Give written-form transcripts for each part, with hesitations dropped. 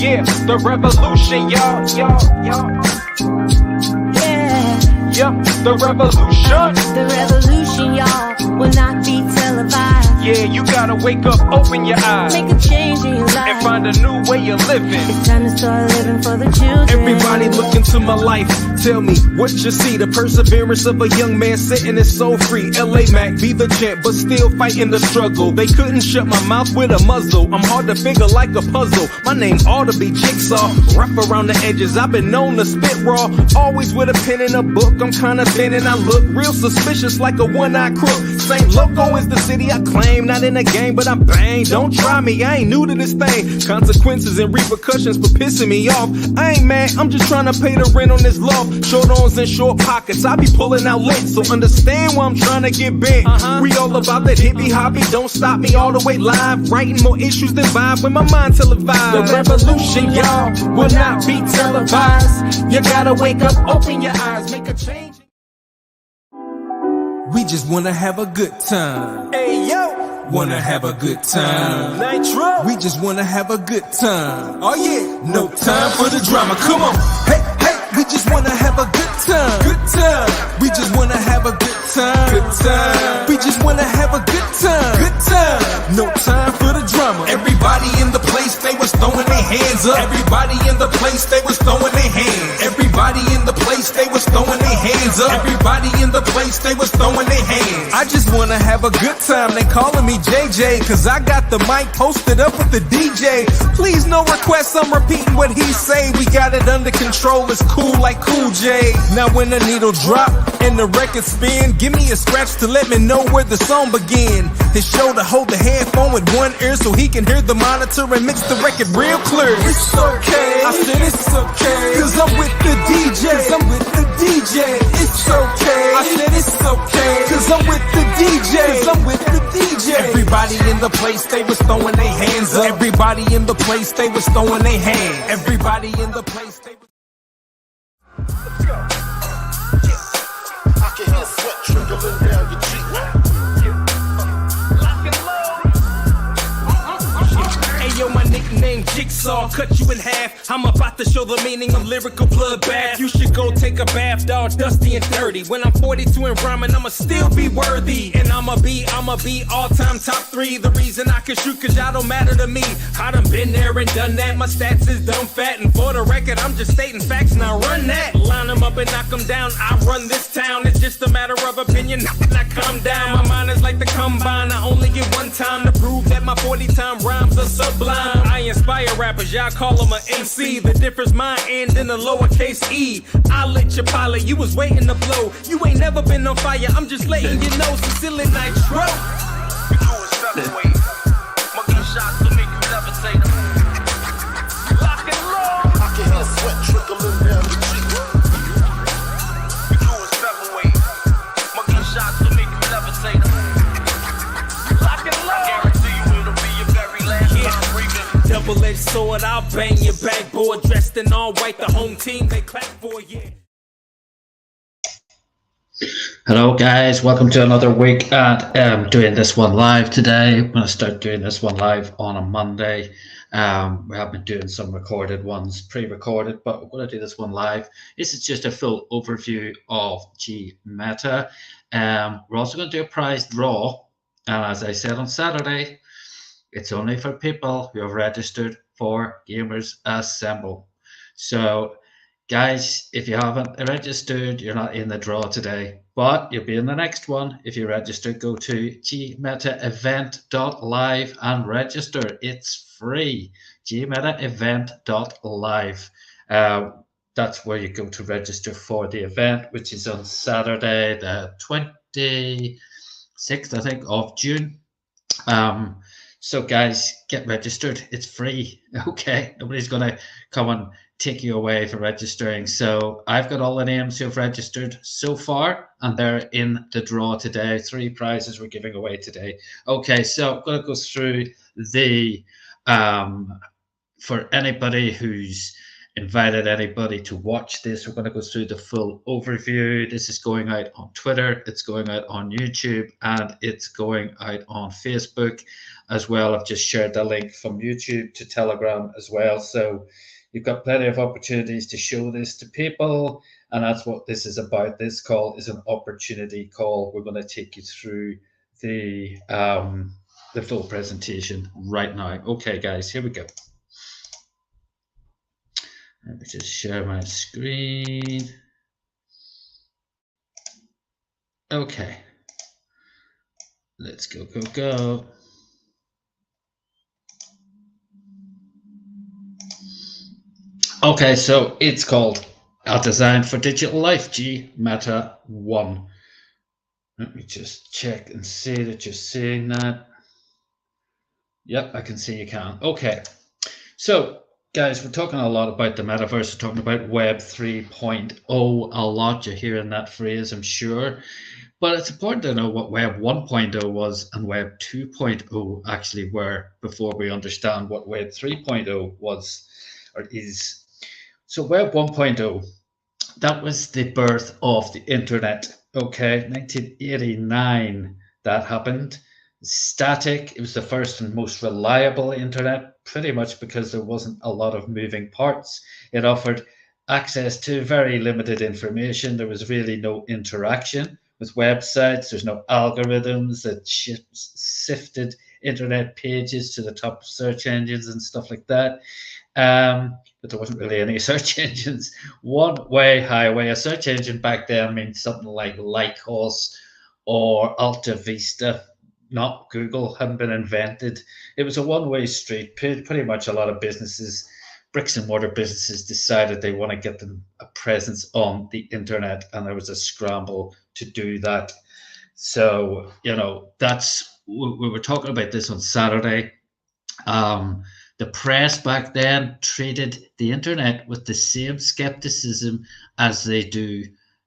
Yeah, the revolution, y'all. Yeah, the revolution. The revolution, y'all, will not be televised. Yeah, you gotta wake up, open your eyes, Make a change in your life, and find a new way of living. It's time to start living for the children. Everybody look into my life. Tell me what you see. The perseverance of a young man sitting his soul free. LA Mac, be the champ, but still fighting the struggle. They couldn't shut my mouth with a muzzle. I'm hard to figure like a puzzle. My name ought to be Jigsaw. Rough around the edges, I've been known to spit raw. Always with a pen and a book. I'm kinda thin and I look real suspicious like a one-eyed crook. Same loco as the city I claim. Not in a game, but I'm bang. Don't try me, I ain't new to this thing. Consequences and repercussions for pissing me off. I ain't mad, I'm just trying to pay the rent on this loft. Short arms and short pockets, I be pulling out lint. So understand why I'm trying to get bent. We all about that hippie hobby, don't stop me all the way live. Writing more issues than vibe when my mind televised. The revolution, y'all, will not be televised. You gotta wake up, open your eyes, make a change. We just wanna have a good time. Hey, yo. Wanna have a good time. Nitro. We just wanna have a good time. Oh yeah, no time for the drama. Come on. Hey, we just wanna have a good time. Good time. We just wanna have a good time. Good time. We just wanna have a good time. Good time. No time for the drama. Everybody in the place, they was throwing their hands up. Everybody in the place, they was throwing their hands. Everybody in the place, they was throwing their hands up. Everybody in the place, they was throwing their hands. I just wanna have a good time. They calling me JJ, cause I got the mic posted up with the DJ. Please no requests, I'm repeating what he say. We got it under control, it's cool like Cool J. Now when the needle drop and the record spin, give me a scratch to let me know where the song begin. His shoulder hold the headphone with one ear so he can hear the monitor and mix the record real clear. It's okay, I said it's okay, cause I'm with the DJ. Cause I'm with the DJ. It's okay, I said it's okay, cause I'm with the DJ. Cause I'm with the DJ. Everybody in the place, they was throwing their hands up. Everybody in the place, they was throwing their hands. Everybody in the place, they was... Let's go. Yeah. I can hear sweat trickling down your cheek. Yo, my nickname Jigsaw, cut you in half. I'm about to show the meaning of lyrical bloodbath. You should go take a bath, all dusty and dirty. When I'm 42 and rhyming, I'ma still be worthy. And I'ma be all-time top 3. The reason I can shoot, cause y'all don't matter to me. I done been there and done that. My stats is dumb fat. And for the record, I'm just stating facts, now run that. Line them up and knock them down. I run this town, it's just a matter of opinion. Now calm down, my mind is like the combine. I only get one time to prove that my 40-time rhymes are sublime. I inspire rappers, y'all call them a MC. The difference my end in the lowercase e. I lit your pilot, you was waiting to blow. You ain't never been on fire, I'm just letting you know. Sincerely Nitro. We doing featherweight. My gunshots will make you never say them. Lock and load. I can hear sweat trickling down your cheek. We doing featherweight. My gunshots will make you never say them. Lock and load. I guarantee you it'll be your very last time breathing. Double-edged sword, I'll bang your backboard. Dressed in all white, the home team, they clap for you. Hello guys, welcome to another week at doing this one live today. I'm going to start doing this one live on a Monday. We have been doing some recorded ones, pre-recorded, but we're going to do this one live. This is just a full overview of Gmeta. We're also going to do a prize draw, and as I said on Saturday, it's only for people who have registered for Gamers Assemble. So guys, if you haven't registered, you're not in the draw today, but you'll be in the next one. If you register, go to gmetaevent.live and register. It's free. gmetaevent.live. That's where you go to register for the event, which is on Saturday, the 26th, I think, of June. So guys, get registered. It's free. Okay, nobody's gonna come and take you away for registering. So I've got all the names who have registered so far, and they're in the draw today. 3 prizes we're giving away today. Okay, so I'm gonna go through the for anybody who's invited anybody to watch this. We're going to go through the full overview. This is going out on Twitter, it's going out on YouTube, and it's going out on Facebook as well. I've just shared the link from YouTube to Telegram as well. So you've got plenty of opportunities to show this to people. And that's what this is about. This call is an opportunity call. We're going to take you through the full presentation right now. Okay, guys, here we go. Let me just share my screen. Okay. Let's go, go, go. Okay, so it's called A Design for Digital Life, Gmeta 1. Let me just check and see that you're seeing that. Yep, I can see you can. Okay. So, guys, we're talking a lot about the metaverse. We're talking about Web 3.0 a lot. You're hearing that phrase, I'm sure. But it's important to know what Web 1.0 was and Web 2.0 actually were before we understand what Web 3.0 was or is. So, Web 1.0, that was the birth of the internet. Okay, 1989 that happened. Static, it was the first and most reliable internet, pretty much because there wasn't a lot of moving parts. It offered access to very limited information. There was really no interaction with websites. There's no algorithms that sifted internet pages to the top search engines and stuff like that. But there wasn't really any search engines. One-way highway, a search engine back then means something like Lycos or Alta Vista. Not Google, hadn't been invented. It was a one-way street. Pretty much a lot of businesses, bricks and mortar businesses, decided they want to get them a presence on the internet, and there was a scramble to do that. So, we were talking about this on Saturday. The press back then treated the internet with the same skepticism as they do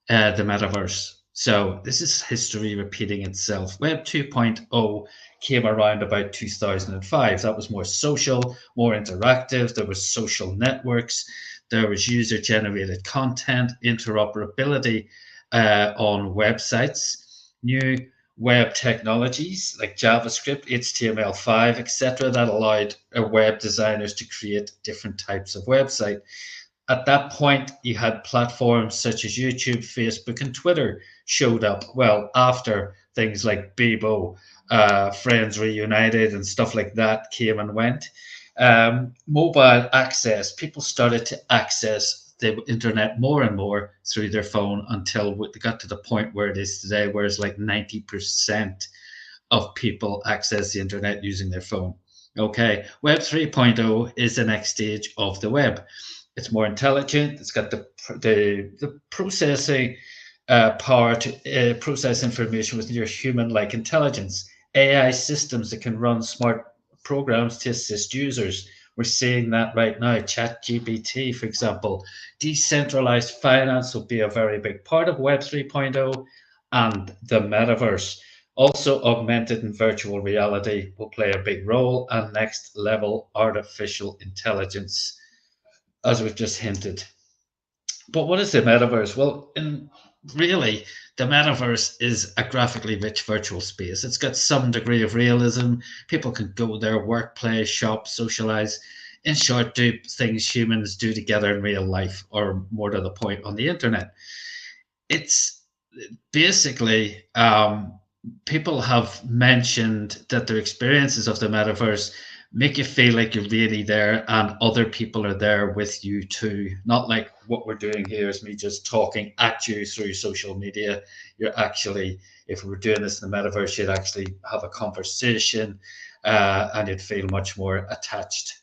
the metaverse. So this is history repeating itself. Web 2.0 came around about 2005. That was more social, more interactive. There was social networks. There was user-generated content, interoperability on websites, new web technologies like JavaScript, HTML5, etc. that allowed web designers to create different types of website. At that point, you had platforms such as YouTube, Facebook, and Twitter showed up. Well, after things like Bebo, Friends Reunited, and stuff like that came and went. Mobile access, people started to access the internet more and more through their phone until they got to the point where it is today, where it's like 90% of people access the internet using their phone. Okay, Web 3.0 is the next stage of the web. It's more intelligent. It's got the processing power to process information with your human-like intelligence. AI systems that can run smart programs to assist users. We're seeing that right now. ChatGPT, for example. Decentralized finance will be a very big part of Web 3.0 and the metaverse. Also, augmented and virtual reality will play a big role, and next level artificial intelligence, as we've just hinted. But what is the metaverse? Well, really, the metaverse is a graphically rich virtual space. It's got some degree of realism. People can go there, work, play, shop, socialize. In short, do things humans do together in real life, or more to the point, on the internet. It's basically, people have mentioned that their experiences of the metaverse make you feel like you're really there and other people are there with you too. Not like what we're doing here is me just talking at you through social media. You're actually, if we were doing this in the metaverse, you'd actually have a conversation and you'd feel much more attached.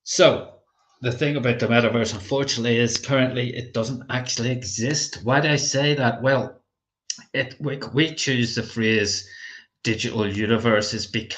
So the thing about the metaverse, unfortunately, is currently it doesn't actually exist. Why do I say that? Well, we choose the phrase digital universes because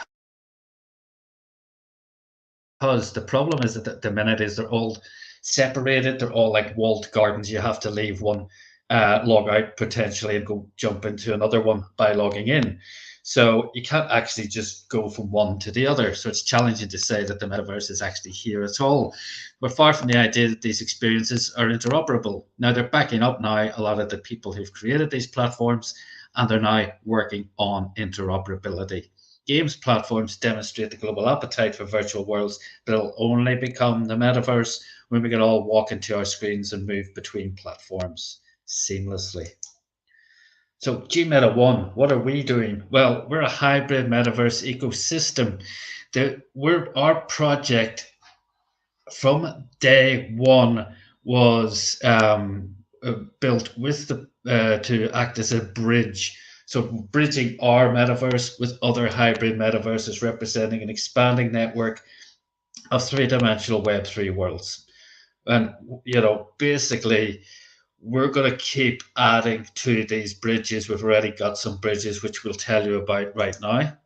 the problem is that the minute is they're all separated. They're all like walled gardens. You have to leave one log out potentially and go jump into another one by logging in. So you can't actually just go from one to the other. So it's challenging to say that the metaverse is actually here at all. We're far from the idea that these experiences are interoperable. Now they're backing up now a lot of the people who've created these platforms, and they're now working on interoperability. Games platforms demonstrate the global appetite for virtual worlds that will only become the metaverse when we can all walk into our screens and move between platforms seamlessly. So, Gmeta One, what are we doing? Well, we're a hybrid metaverse ecosystem. Our project from day one was built with to act as a bridge. So, bridging our metaverse with other hybrid metaverses, representing an expanding network of three-dimensional Web3 worlds. And basically, we're going to keep adding to these bridges. We've already got some bridges which we'll tell you about right now.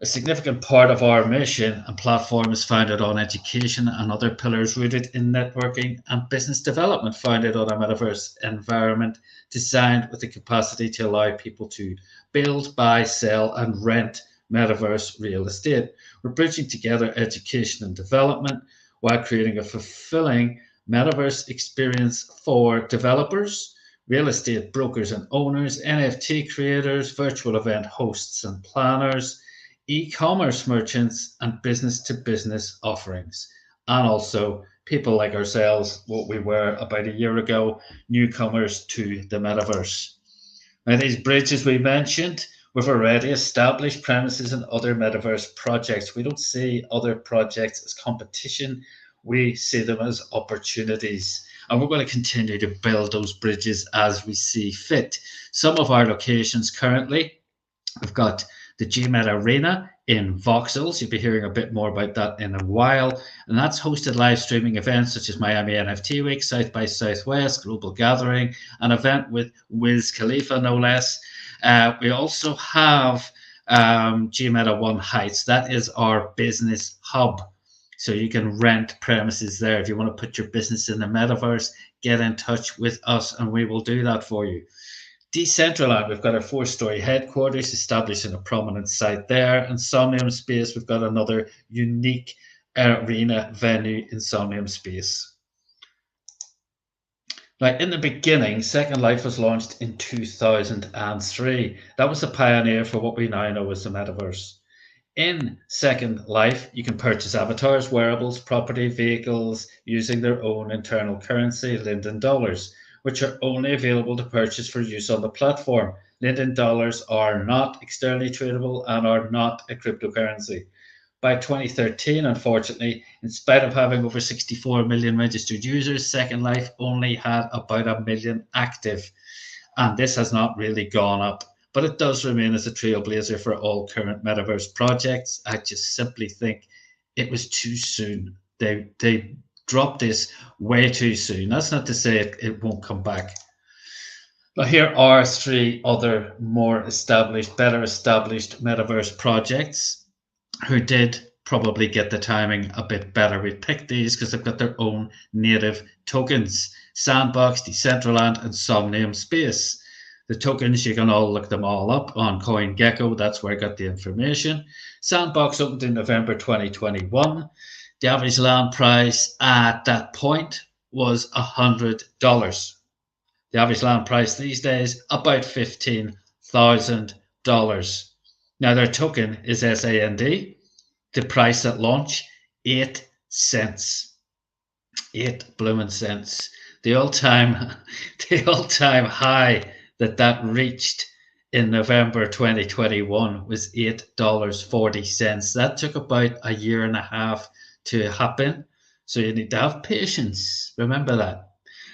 A significant part of our mission and platform is founded on education and other pillars rooted in networking and business development, founded on a metaverse environment designed with the capacity to allow people to build, buy, sell, and rent metaverse real estate. We're bridging together education and development while creating a fulfilling metaverse experience for developers, real estate brokers and owners, NFT creators, virtual event hosts and planners, e-commerce merchants, and business-to-business offerings. And also people like ourselves, what we were about a year ago, newcomers to the metaverse. Now, these bridges we mentioned, we've already established premises in other metaverse projects. We don't see other projects as competition. We see them as opportunities. And we're going to continue to build those bridges as we see fit. Some of our locations currently, we've got the Gmeta Arena in Voxels. You'll be hearing a bit more about that in a while. And that's hosted live streaming events such as Miami NFT Week, South by Southwest, Global Gathering, an event with Wiz Khalifa, no less. We also have Gmeta One Heights. That is our business hub. So you can rent premises there. If you want to put your business in the metaverse, get in touch with us and we will do that for you. Decentraland, we've got our 4-story headquarters established in a prominent site there. And Somnium Space, we've got another unique arena venue in Somnium Space. Now, in the beginning, Second Life was launched in 2003. That was the pioneer for what we now know as the metaverse. In Second Life, you can purchase avatars, wearables, property, vehicles using their own internal currency, Linden dollars, which are only available to purchase for use on the platform. Linden dollars are not externally tradable and are not a cryptocurrency. By 2013, unfortunately, in spite of having over 64 million registered users, Second Life only had about 1 million active. And this has not really gone up. But it does remain as a trailblazer for all current metaverse projects. I just simply think it was too soon. They dropped this way too soon. That's not to say it won't come back. But here are 3 other more established, better established metaverse projects who did probably get the timing a bit better. We picked these because they've got their own native tokens: Sandbox, Decentraland, and Somnium Space. The tokens, you can all look them all up on CoinGecko. That's where I got the information. Sandbox opened in November 2021. The average land price at that point was $100. The average land price these days, about $15,000. Now, their token is SAND. The price at launch, 8 cents. 8 blooming cents. The all-time high that reached in November 2021 was $8.40. That took about a year and a half to happen. So you need to have patience. Remember that.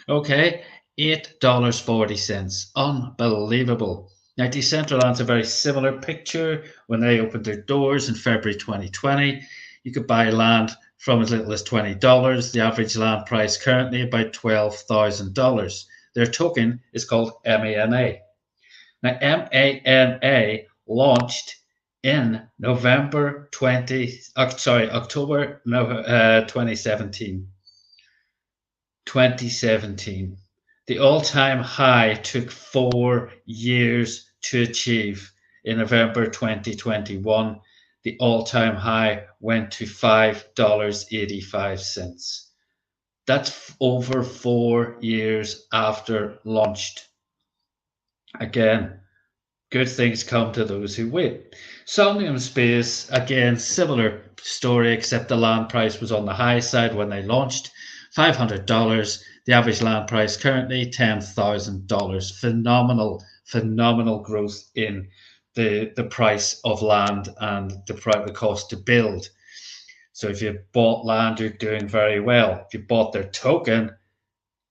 Okay, $8.40. Unbelievable. Now, Decentraland's a very similar picture. When they opened their doors in February 2020, you could buy land from as little as $20. The average land price currently about $12,000. Their token is called MANA. Now, MANA launched in October 2017. The all-time high took 4 years to achieve. In November 2021, the all-time high went to $5.85. That's over 4 years after launched. Again, good things come to those who wait. Somnium Space, again, similar story, except the land price was on the high side when they launched. $500. The average land price currently $10,000. Phenomenal growth in the price of land and the cost to build. So if you bought land, you're doing very well. If you bought their token,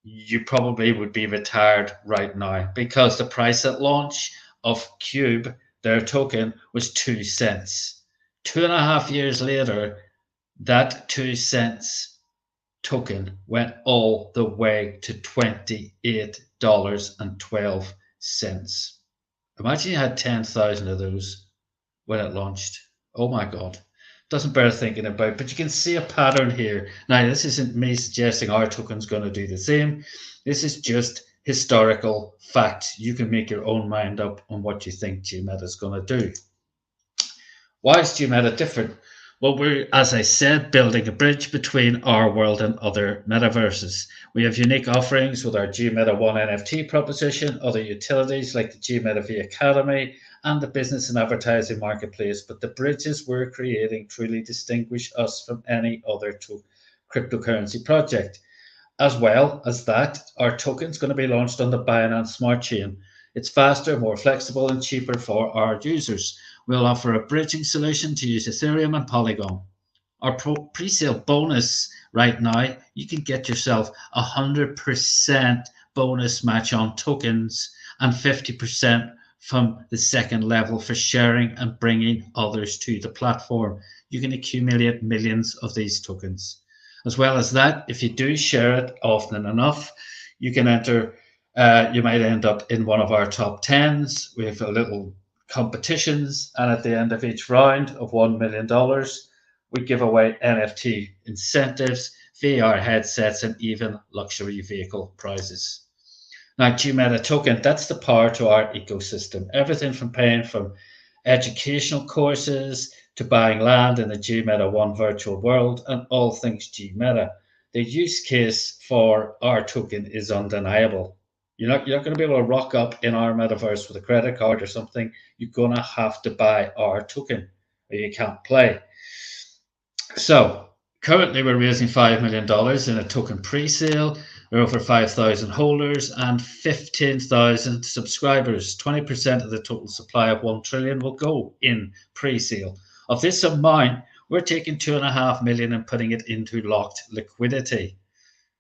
you probably would be retired right now, because the price at launch of Cube, their token, was 2 cents. 2.5 years later, that 2 cents token went all the way to $28.12. Imagine you had 10,000 of those when it launched. Oh my God. Doesn't bear thinking about, but you can see a pattern here. Now, this isn't me suggesting our token's going to do the same. This is just historical fact. You can make your own mind up on what you think Gmeta is going to do. Why is Gmeta different? Well, we're, as I said, building a bridge between our world and other metaverses. We have unique offerings with our Gmeta One NFT proposition, other utilities like the Gmeta V Academy, and the business and advertising marketplace. But the bridges we're creating truly distinguish us from any other cryptocurrency project. As well as that, our token is going to be launched on the Binance Smart Chain. It's faster, more flexible, and cheaper for our users. We'll offer a bridging solution to use Ethereum and Polygon. Our pre-sale bonus right now, you can get yourself 100% bonus match on tokens and 50% from the second level for sharing and bringing others to the platform. You can accumulate millions of these tokens. As well as that, if you do share it often enough, you can enter, you might end up in one of our top 10s. We have a little competitions, and at the end of each round of $1 million, we give away NFT incentives, VR headsets, and even luxury vehicle prizes. Now, Gmeta token, that's the power to our ecosystem. Everything from paying from educational courses to buying land in the Gmeta One virtual world, and all things Gmeta. The use case for our token is undeniable. You're not going to be able to rock up in our metaverse with a credit card or something. You're going to have to buy our token or you can't play. So currently we're raising $5 million in a token pre-sale. We're over 5,000 holders and 15,000 subscribers. 20% of the total supply of 1 trillion will go in pre-sale. Of this amount, we're taking 2.5 million and putting it into locked liquidity.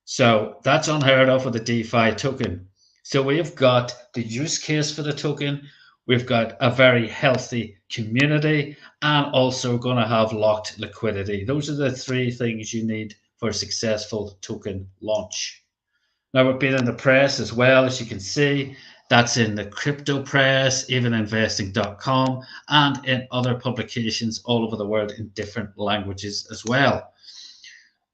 So that's unheard of with a DeFi token. So we've got the use case for the token, we've got a very healthy community, and also going to have locked liquidity. Those are the 3 things you need for a successful token launch. Now, we've been in the press as well, as you can see. That's in the crypto press, even investing.com, and in other publications all over the world in different languages as well.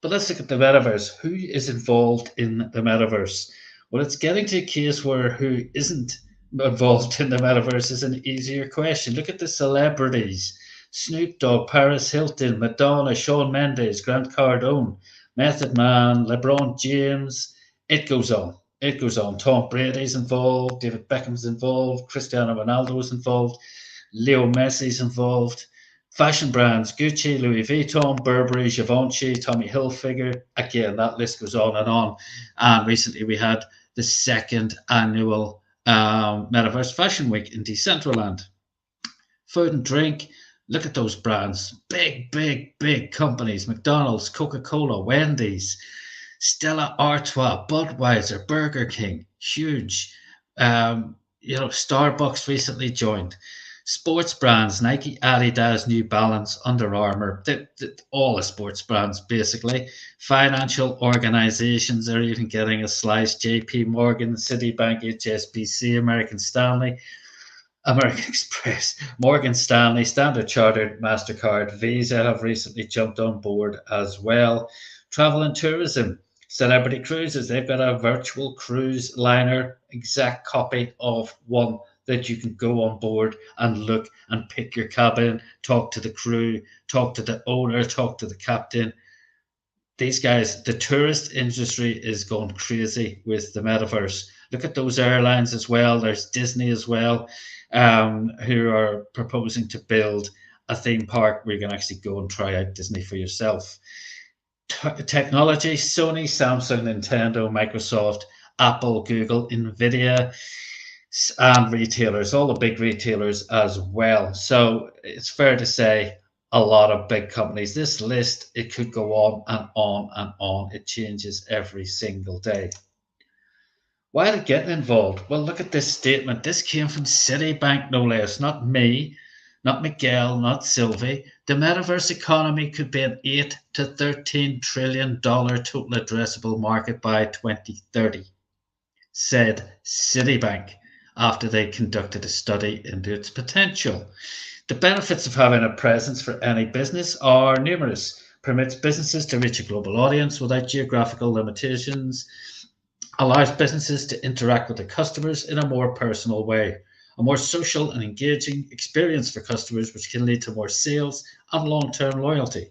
But let's look at the metaverse. Who is involved in the metaverse? Well, it's getting to a case where who isn't involved in the metaverse is an easier question. Look at the celebrities. Snoop Dogg, Paris Hilton, Madonna, Shawn Mendes, Grant Cardone, Method Man, LeBron James. It goes on. It goes on. Tom Brady's involved. David Beckham's involved. Cristiano Ronaldo's involved. Leo Messi's involved. Fashion brands, Gucci, Louis Vuitton, Burberry, Givenchy, Tommy Hilfiger. Again, that list goes on. And recently we had the 2nd annual Metaverse Fashion Week in Decentraland. Food and drink. Look at those brands. Big companies. McDonald's, Coca-Cola, Wendy's, Stella Artois, Budweiser, Burger King. Huge. Starbucks recently joined. Sports brands, Nike, Adidas, New Balance, Under Armour, all the sports brands basically. Financial organizations are even getting a slice. JP Morgan, Citibank, HSBC, American Stanley, American Express, Morgan Stanley, Standard Chartered, MasterCard, Visa have recently jumped on board as well. Travel and tourism, Celebrity Cruises, they've got a virtual cruise liner, exact copy of one that you can go on board and look and pick your cabin, talk to the crew, talk to the owner, talk to the captain. These guys, the tourist industry is going crazy with the metaverse. Look at those airlines as well. There's Disney as well, who are proposing to build a theme park where you can actually go and try out Disney for yourself. Technology, Sony, Samsung, Nintendo, Microsoft, Apple, Google, Nvidia, and retailers, all the big retailers as well. So it's fair to say a lot of big companies. This list, it could go on and on and on. It changes every single day. Why are they getting involved? Well, look at this statement. This came from Citibank, no less, not me, not Miguel, not Sylvie. The metaverse economy could be an $8 to $13 trillion total addressable market by 2030, said Citibank after they conducted a study into its potential. The benefits of having a presence for any business are numerous. Permits businesses to reach a global audience without geographical limitations, allows businesses to interact with their customers in a more personal way, a more social and engaging experience for customers, which can lead to more sales and long-term loyalty.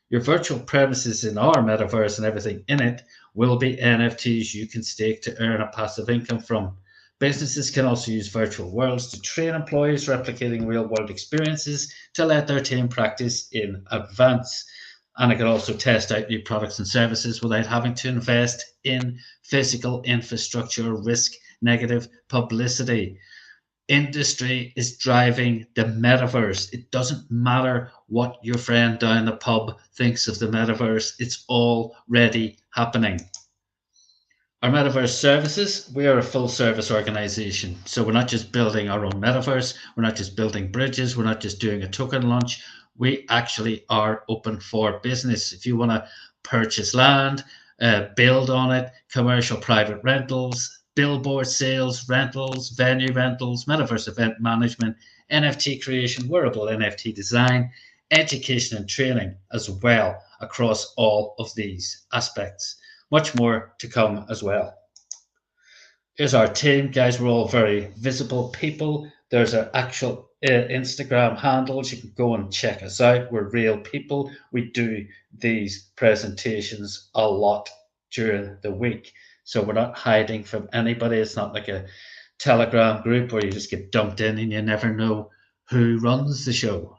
Your virtual premises in our metaverse and everything in it will be NFTs you can stake to earn a passive income from. Businesses can also use virtual worlds to train employees, replicating real-world experiences to let their team practice in advance. And it can also test out new products and services without having to invest in physical infrastructure, risk negative publicity. Industry is driving the metaverse. It doesn't matter what your friend down the pub thinks of the metaverse, it's already happening. Our metaverse services, we are a full service organization. So we're not just building our own metaverse, we're not just building bridges, we're not just doing a token launch. We actually are open for business. If you want to purchase land, build on it, commercial private rentals, billboard sales, rentals, venue rentals, metaverse event management, NFT creation, wearable NFT design, education and training as well across all of these aspects. Much more to come as well. Here's our team, guys. We're all very visible people. There's our actual Instagram handles. You can go and check us out. We're real people. We do these presentations a lot during the week. So we're not hiding from anybody. It's not like a Telegram group where you just get dumped in and you never know who runs the show.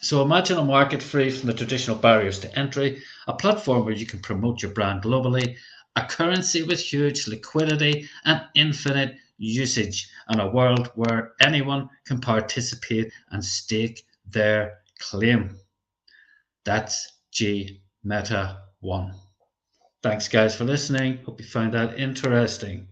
So imagine a market free from the traditional barriers to entry, a platform where you can promote your brand globally, a currency with huge liquidity and infinite usage, and a world where anyone can participate and stake their claim. That's Gmeta 1. Thanks, guys, for listening. Hope you found that interesting.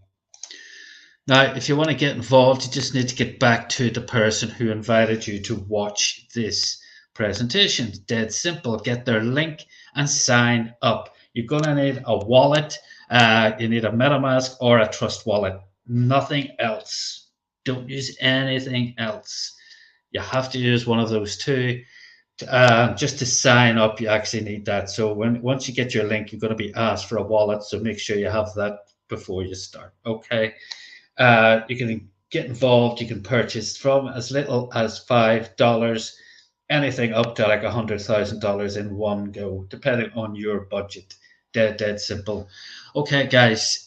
Now, if you want to get involved, you just need to get back to the person who invited you to watch this presentation. Dead simple. Get their link and sign up. You're going to need a wallet. You need a MetaMask or a Trust wallet. Nothing else. Don't use anything else. You have to use one of those two. Just to sign up, you actually need that. So once you get your link, you're going to be asked for a wallet. So make sure you have that before you start. Okay. You can get involved. You can purchase from as little as $5, anything up to like $100,000 in one go, depending on your budget. Dead simple. Okay, guys.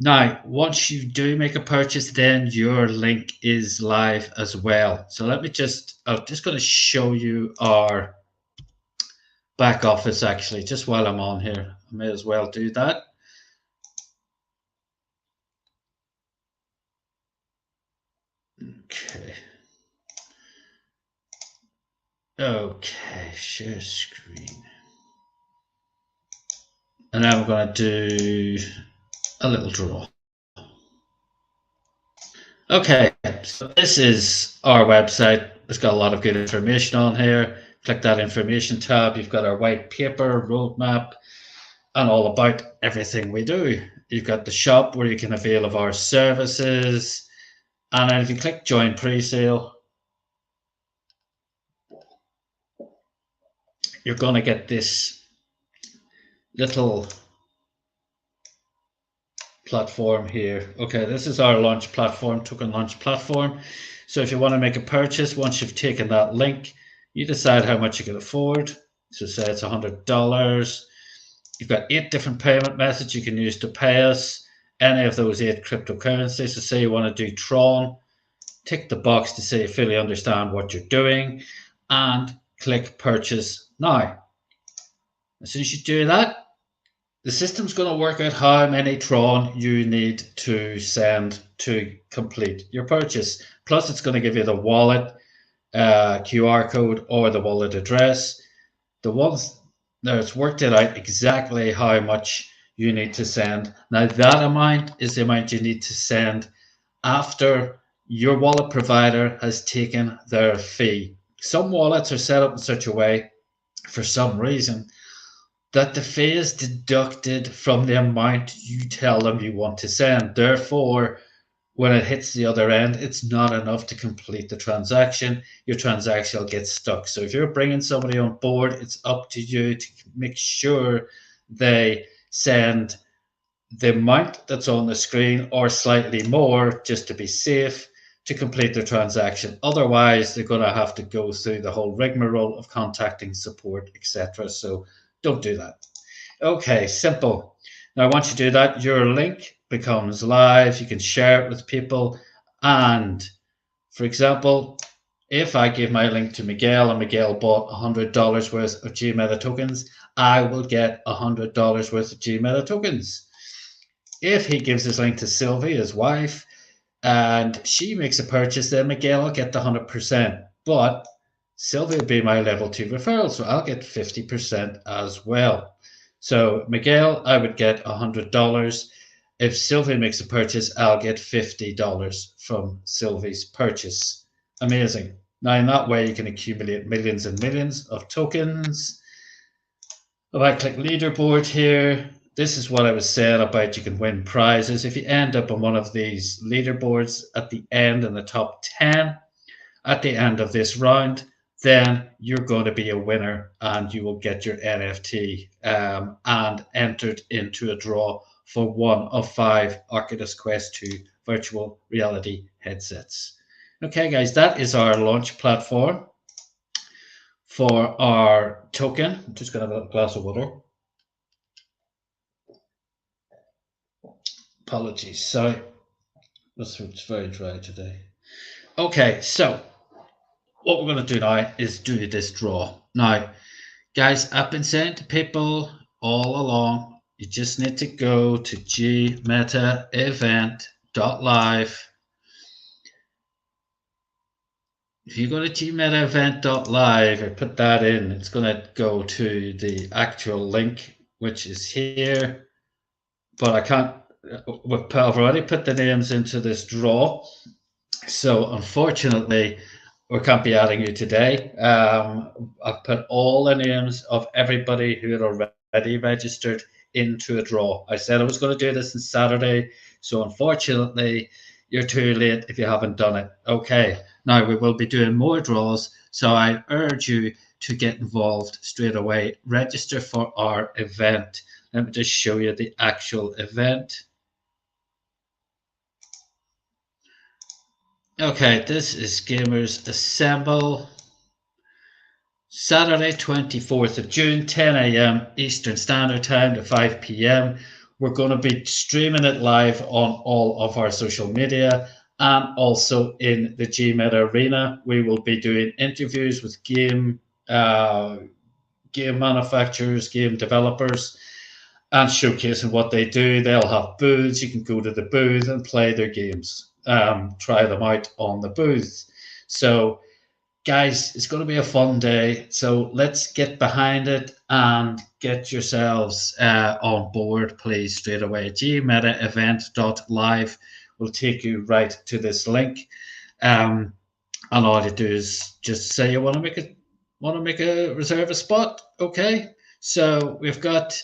Now, once you do make a purchase, then your link is live as well. So I'm just going to show you our back office actually, just while I'm on here. I may as well do that. Okay, share screen. And now we're going to do a little draw. Okay, so this is our website. It's got a lot of good information on here. Click that information tab. You've got our white paper, roadmap, and all about everything we do. You've got the shop where you can avail of our services. And then if you click join pre-sale, you're going to get this little platform here. Okay, this is our launch platform, token launch platform. So if you want to make a purchase, once you've taken that link, you decide how much you can afford. So say it's $100. You've got 8 different payment methods you can use to pay us. Any of those 8 cryptocurrencies. So say you want to do Tron, tick the box to say you fully understand what you're doing and click purchase now. As soon as you do that, the system's going to work out how many Tron you need to send to complete your purchase. Plus, it's going to give you the wallet QR code or the wallet address. The ones that it's worked it out exactly how much you need to send. Now, that amount is the amount you need to send after your wallet provider has taken their fee. Some wallets are set up in such a way, for some reason, that the fee is deducted from the amount you tell them you want to send. Therefore, when it hits the other end, it's not enough to complete the transaction. Your transaction will get stuck. So if you're bringing somebody on board, it's up to you to make sure they send the amount that's on the screen or slightly more, just to be safe, to complete the transaction. Otherwise, they're going to have to go through the whole rigmarole of contacting support, etc. So don't do that. Okay, simple. Now, once you do that, your link becomes live. You can share it with people. And for example, if I give my link to Miguel and Miguel bought $100 worth of Gmeta tokens, I will get $100 worth of Gmeta tokens. If he gives his link to Sylvie, his wife, and she makes a purchase, then Miguel will get the 100%. But Sylvie will be my level 2 referral, so I'll get 50% as well. So Miguel, I would get $100. If Sylvie makes a purchase, I'll get $50 from Sylvie's purchase. Amazing. Now, in that way, you can accumulate millions and millions of tokens. If I click leaderboard here, this is what I was saying about you can win prizes. If you end up on one of these leaderboards at the end in the top 10, at the end of this round, then you're going to be a winner and you will get your NFT and entered into a draw for one of 5 Oculus Quest 2 virtual reality headsets. Okay, guys, that is our launch platform for our token. I'm just going to have a glass of water. Apologies, sorry. This throat's very dry today. Okay, so what we're going to do now is do this draw. Now, guys, I've been saying to people all along, you just need to go to gmetaevent.live. If you go to gmetaevent.live, I put that in, it's going to go to the actual link, which is here. But I can't, I've already put the names into this draw. So unfortunately, we can't be adding you today. I've put all the names of everybody who had already registered into a draw. I said I was going to do this on Saturday. So unfortunately, you're too late if you haven't done it. Okay, now we will be doing more draws. So I urge you to get involved straight away. Register for our event. Let me just show you the actual event. Okay, this is Gamers Assemble. Saturday, 24th of June, 10 a.m. Eastern Standard Time to 5 p.m. We're going to be streaming it live on all of our social media and also in the Gmeta Arena. We will be doing interviews with game manufacturers, game developers, and showcasing what they do. They'll have booths. You can go to the booth and play their games. Try them out on the booth. So, guys, it's going to be a fun day. So let's get behind it and get yourselves on board, please, straight away. gmetaevent.live will take you right to this link. And all you do is just say you want to make a reserve a spot. Okay. So we've got,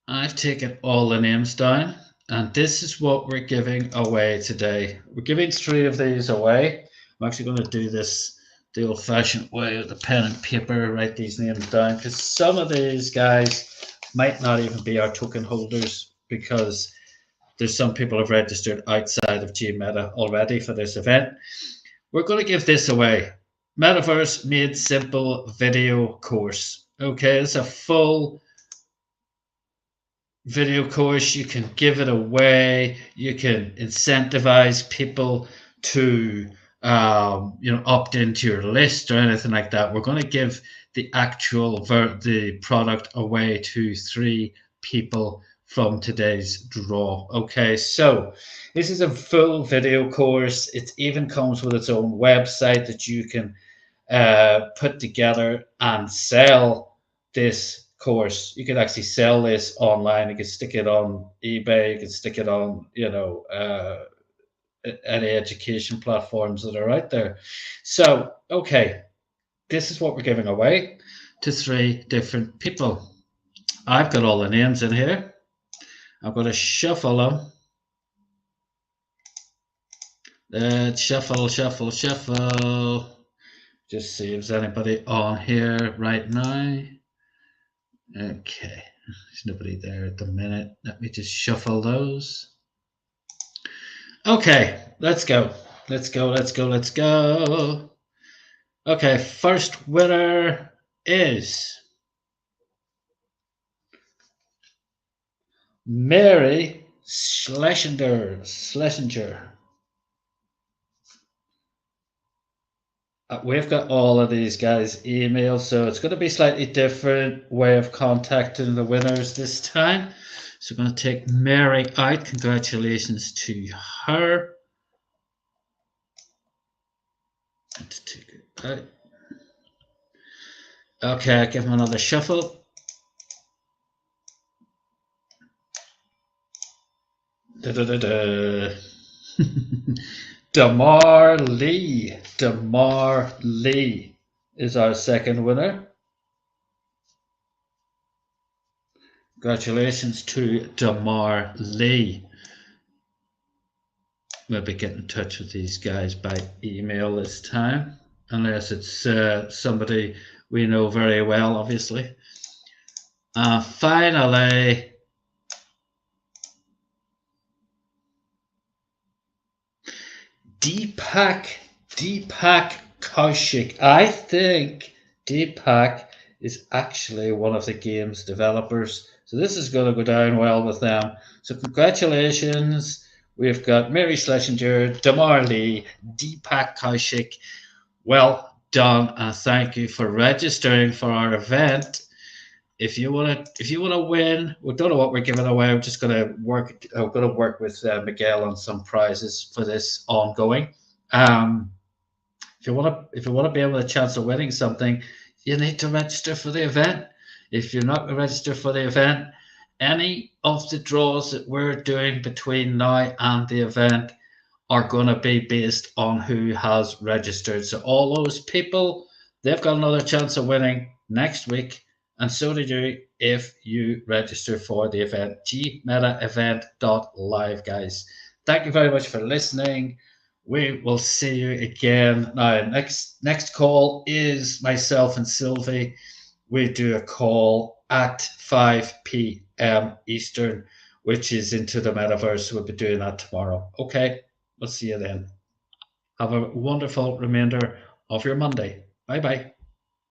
I've taken all the names down. And this is what we're giving away today. We're giving 3 of these away. I'm actually going to do this the old-fashioned way with the pen and paper, write these names down, because some of these guys might not even be our token holders, because there's some people have registered outside of Gmeta already for this event. We're going to give this away. Metaverse Made Simple video course. Okay, it's a full video course. You can give it away. You can incentivize people to opt into your list or anything like that. We're going to give the actual the product away to 3 people from today's draw. Okay, so this is a full video course. It even comes with its own website that you can put together and sell this course. You could actually sell this online. You could stick it on eBay. You could stick it on, any education platforms that are out there. So, okay, this is what we're giving away to 3 different people. I've got all the names in here. I'm going to shuffle them. Let's shuffle. Just see if there's anybody on here right now. Okay, there's nobody there at the minute. Let me just shuffle those. Okay, let's go. Okay, first winner is Mary Schlesinger. We've got all of these guys' emails, so it's going to be a slightly different way of contacting the winners this time. So I'm going to take Mary out. Congratulations to her. Let's take it out. Okay, I'll give him another shuffle. Damar Lee. Damar Lee is our second winner. Congratulations to Damar Lee. We'll be getting in touch with these guys by email this time, unless it's somebody we know very well, obviously. Finally, Deepak Kaushik. I think Deepak is actually one of the game's developers, so this is going to go down well with them. So congratulations. We've got Mary Schlesinger, Damar Lee, Deepak Kaushik. Well done, and thank you for registering for our event. If you want to win, we don't know what we're giving away. I'm just going to work. I'm going to work with Miguel on some prizes for this ongoing. If you want to be able to chance of winning something, you need to register for the event. If you're not registered for the event, any of the draws that we're doing between now and the event are going to be based on who has registered. So all those people, they've got another chance of winning next week, and so do you if you register for the event. gmetaevent.live, guys. Thank you very much for listening. We will see you again. Now, next call is myself and Sylvie. We do a call at 5 p.m. Eastern, which is into the metaverse. We'll be doing that tomorrow. Okay, we'll see you then. Have a wonderful remainder of your Monday. Bye-bye.